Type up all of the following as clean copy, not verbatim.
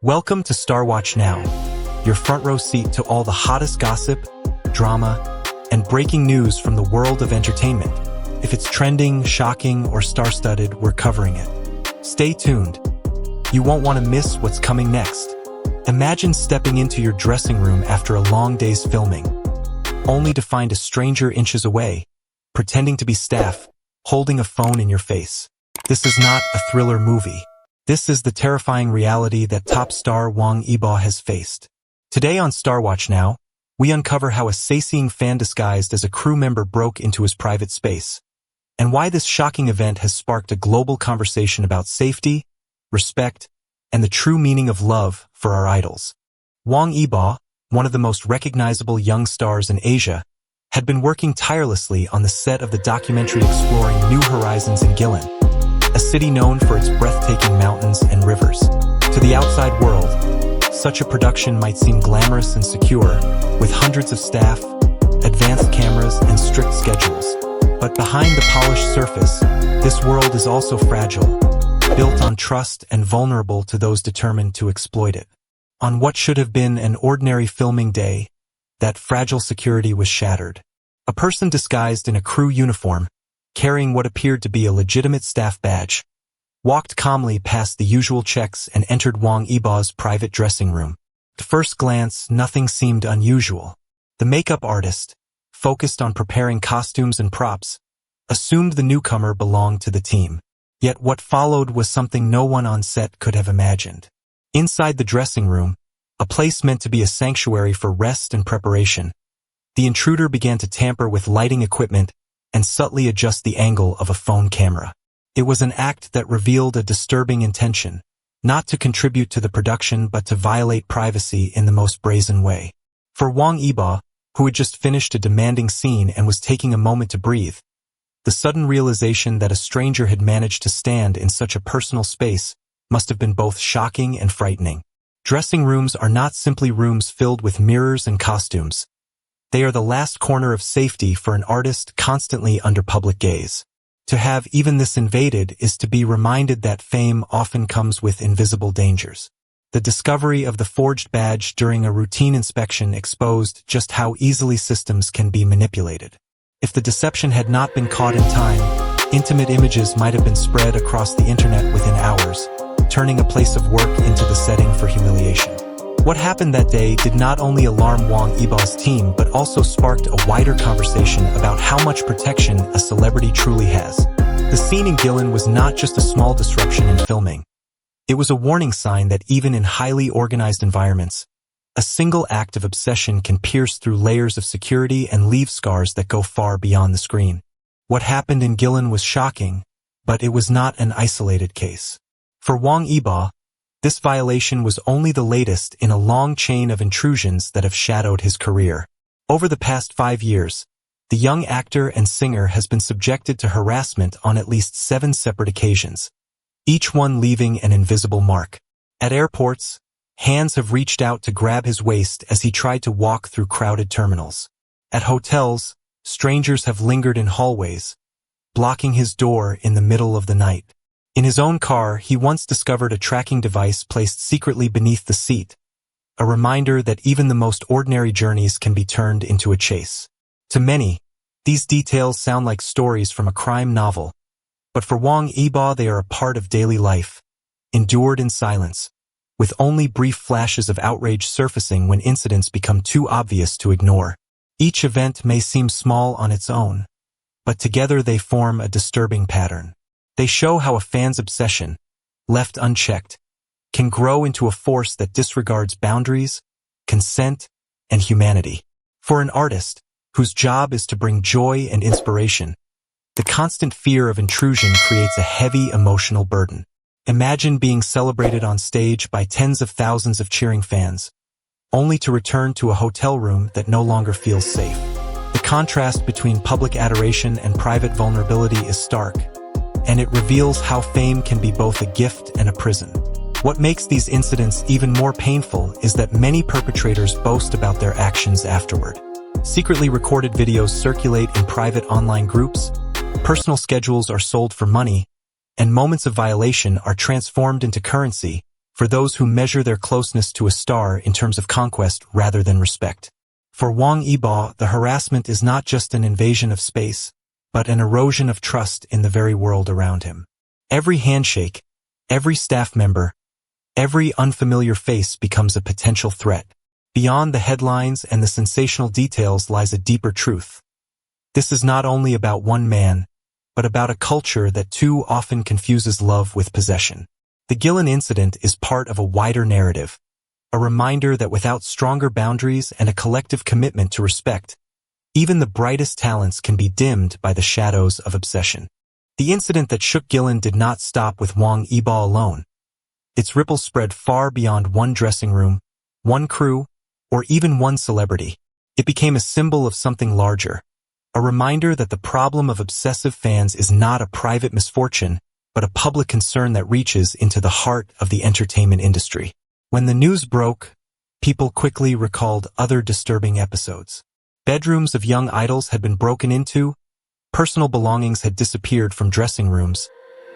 Welcome to StarWatch Now, your front row seat to all the hottest gossip, drama, and breaking news from the world of entertainment. If it's trending, shocking, or star-studded, we're covering it. Stay tuned. You won't want to miss what's coming next. Imagine stepping into your dressing room after a long day's filming, only to find a stranger inches away, pretending to be staff, holding a phone in your face. This is not a thriller movie. This is the terrifying reality that top star Wang Yibo has faced. Today on StarWatch Now, we uncover how a Sasaeng fan disguised as a crew member broke into his private space, and why this shocking event has sparked a global conversation about safety, respect, and the true meaning of love for our idols. Wang Yibo, one of the most recognizable young stars in Asia, had been working tirelessly on the set of the documentary exploring new horizons in Guilin, a city known for its breathtaking mountains and rivers. To the outside world, such a production might seem glamorous and secure, with hundreds of staff, advanced cameras, and strict schedules. But behind the polished surface, this world is also fragile, built on trust and vulnerable to those determined to exploit it. On what should have been an ordinary filming day, that fragile security was shattered. A person disguised in a crew uniform, carrying what appeared to be a legitimate staff badge, walked calmly past the usual checks and entered Wang Yibo's private dressing room. At first glance, nothing seemed unusual. The makeup artist, focused on preparing costumes and props, assumed the newcomer belonged to the team. Yet what followed was something no one on set could have imagined. Inside the dressing room, a place meant to be a sanctuary for rest and preparation, the intruder began to tamper with lighting equipment and subtly adjust the angle of a phone camera. It was an act that revealed a disturbing intention, not to contribute to the production but to violate privacy in the most brazen way. For Wang Yibo, who had just finished a demanding scene and was taking a moment to breathe, the sudden realization that a stranger had managed to stand in such a personal space must have been both shocking and frightening. Dressing rooms are not simply rooms filled with mirrors and costumes. They are the last corner of safety for an artist constantly under public gaze. To have even this invaded is to be reminded that fame often comes with invisible dangers. The discovery of the forged badge during a routine inspection exposed just how easily systems can be manipulated. If the deception had not been caught in time, intimate images might have been spread across the internet within hours, turning a place of work into the setting for humiliation. What happened that day did not only alarm Wang Yibo's team but also sparked a wider conversation about how much protection a celebrity truly has. The scene in Guilin was not just a small disruption in filming. It was a warning sign that even in highly organized environments, a single act of obsession can pierce through layers of security and leave scars that go far beyond the screen. What happened in Guilin was shocking, but it was not an isolated case. For Wang Yibo, this violation was only the latest in a long chain of intrusions that have shadowed his career. Over the past 5 years, the young actor and singer has been subjected to harassment on at least 7 separate occasions, each one leaving an invisible mark. At airports, hands have reached out to grab his waist as he tried to walk through crowded terminals. At hotels, strangers have lingered in hallways, blocking his door in the middle of the night. In his own car, he once discovered a tracking device placed secretly beneath the seat, a reminder that even the most ordinary journeys can be turned into a chase. To many, these details sound like stories from a crime novel, but for Wang Yibo they are a part of daily life, endured in silence, with only brief flashes of outrage surfacing when incidents become too obvious to ignore. Each event may seem small on its own, but together they form a disturbing pattern. They show how a fan's obsession, left unchecked, can grow into a force that disregards boundaries, consent, and humanity. For an artist, whose job is to bring joy and inspiration, the constant fear of intrusion creates a heavy emotional burden. Imagine being celebrated on stage by tens of thousands of cheering fans, only to return to a hotel room that no longer feels safe. The contrast between public adoration and private vulnerability is stark, and it reveals how fame can be both a gift and a prison. What makes these incidents even more painful is that many perpetrators boast about their actions afterward. Secretly recorded videos circulate in private online groups, personal schedules are sold for money, and moments of violation are transformed into currency for those who measure their closeness to a star in terms of conquest rather than respect. For Wang Yibo, the harassment is not just an invasion of space, but an erosion of trust in the very world around him. Every handshake, every staff member, every unfamiliar face becomes a potential threat. Beyond the headlines and the sensational details lies a deeper truth. This is not only about one man, but about a culture that too often confuses love with possession. The Guilin incident is part of a wider narrative, a reminder that without stronger boundaries and a collective commitment to respect, even the brightest talents can be dimmed by the shadows of obsession. The incident that shook Guilin did not stop with Wang Yibo alone. Its ripples spread far beyond one dressing room, one crew, or even one celebrity. It became a symbol of something larger, a reminder that the problem of obsessive fans is not a private misfortune, but a public concern that reaches into the heart of the entertainment industry. When the news broke, people quickly recalled other disturbing episodes. Bedrooms of young idols had been broken into, personal belongings had disappeared from dressing rooms,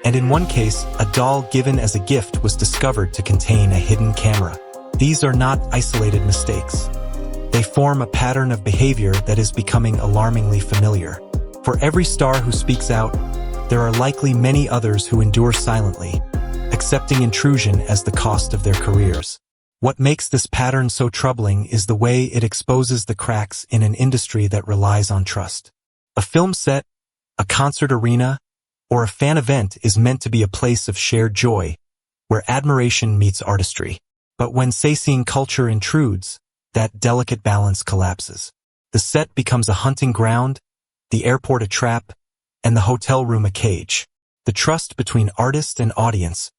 and in one case, a doll given as a gift was discovered to contain a hidden camera. These are not isolated mistakes. They form a pattern of behavior that is becoming alarmingly familiar. For every star who speaks out, there are likely many others who endure silently, accepting intrusion as the cost of their careers. What makes this pattern so troubling is the way it exposes the cracks in an industry that relies on trust. A film set, a concert arena, or a fan event is meant to be a place of shared joy, where admiration meets artistry. But when Sasaeng culture intrudes, that delicate balance collapses. The set becomes a hunting ground, the airport a trap, and the hotel room a cage. The trust between artist and audience,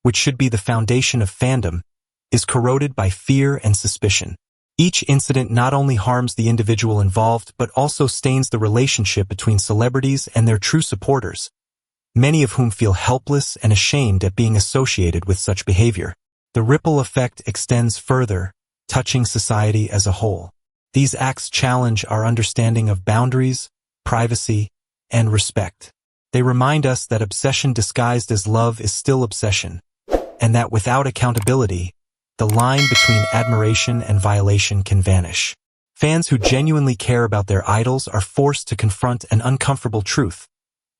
which should be the foundation of fandom, is corroded by fear and suspicion. Each incident not only harms the individual involved but also stains the relationship between celebrities and their true supporters, many of whom feel helpless and ashamed at being associated with such behavior. The ripple effect extends further, touching society as a whole. These acts challenge our understanding of boundaries, privacy, and respect. They remind us that obsession disguised as love is still obsession, and that without accountability, the line between admiration and violation can vanish. Fans who genuinely care about their idols are forced to confront an uncomfortable truth.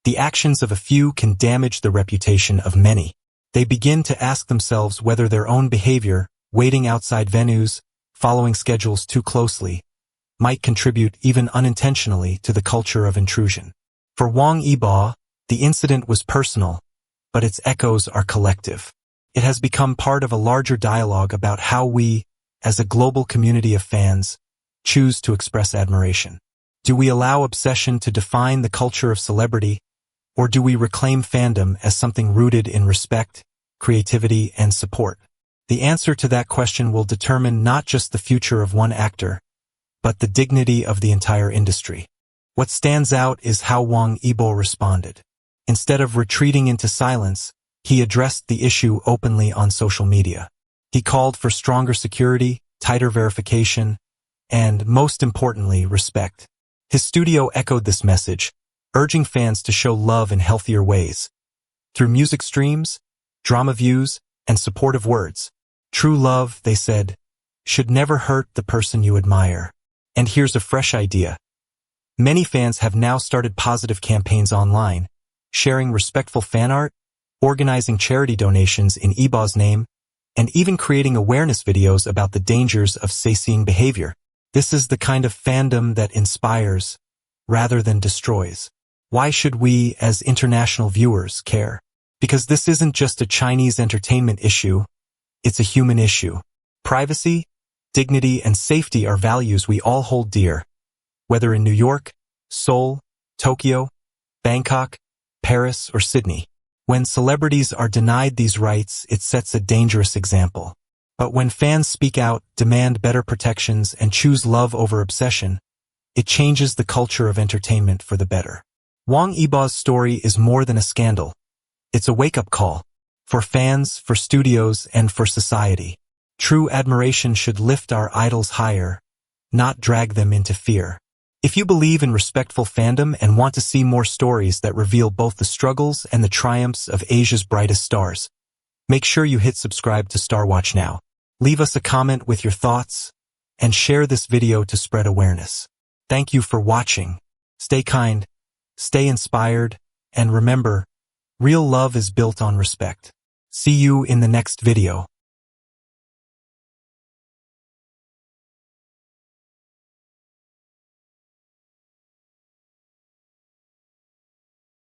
The actions of a few can damage the reputation of many. They begin to ask themselves whether their own behavior, waiting outside venues, following schedules too closely, might contribute even unintentionally to the culture of intrusion. For Wang Yibo, the incident was personal, but its echoes are collective. It has become part of a larger dialogue about how we, as a global community of fans, choose to express admiration. Do we allow obsession to define the culture of celebrity, or do we reclaim fandom as something rooted in respect, creativity, and support? The answer to that question will determine not just the future of one actor, but the dignity of the entire industry. What stands out is how Wang Yibo responded. Instead of retreating into silence, he addressed the issue openly on social media. He called for stronger security, tighter verification, and, most importantly, respect. His studio echoed this message, urging fans to show love in healthier ways. Through music streams, drama views, and supportive words. True love, they said, should never hurt the person you admire. And here's a fresh idea. Many fans have now started positive campaigns online, sharing respectful fan art, organizing charity donations in Yibo's name, and even creating awareness videos about the dangers of Sasaeng behavior. This is the kind of fandom that inspires, rather than destroys. Why should we, as international viewers, care? Because this isn't just a Chinese entertainment issue, it's a human issue. Privacy, dignity, and safety are values we all hold dear. Whether in New York, Seoul, Tokyo, Bangkok, Paris, or Sydney. When celebrities are denied these rights, it sets a dangerous example. But when fans speak out, demand better protections, and choose love over obsession, it changes the culture of entertainment for the better. Wang Yibo's story is more than a scandal. It's a wake-up call. For fans, for studios, and for society. True admiration should lift our idols higher, not drag them into fear. If you believe in respectful fandom and want to see more stories that reveal both the struggles and the triumphs of Asia's brightest stars, Make sure you hit subscribe to StarWatch Now. Leave us a comment with your thoughts and share this video to spread awareness. Thank you for watching. Stay kind, stay inspired, and remember, real love is built on respect. See you in the next video.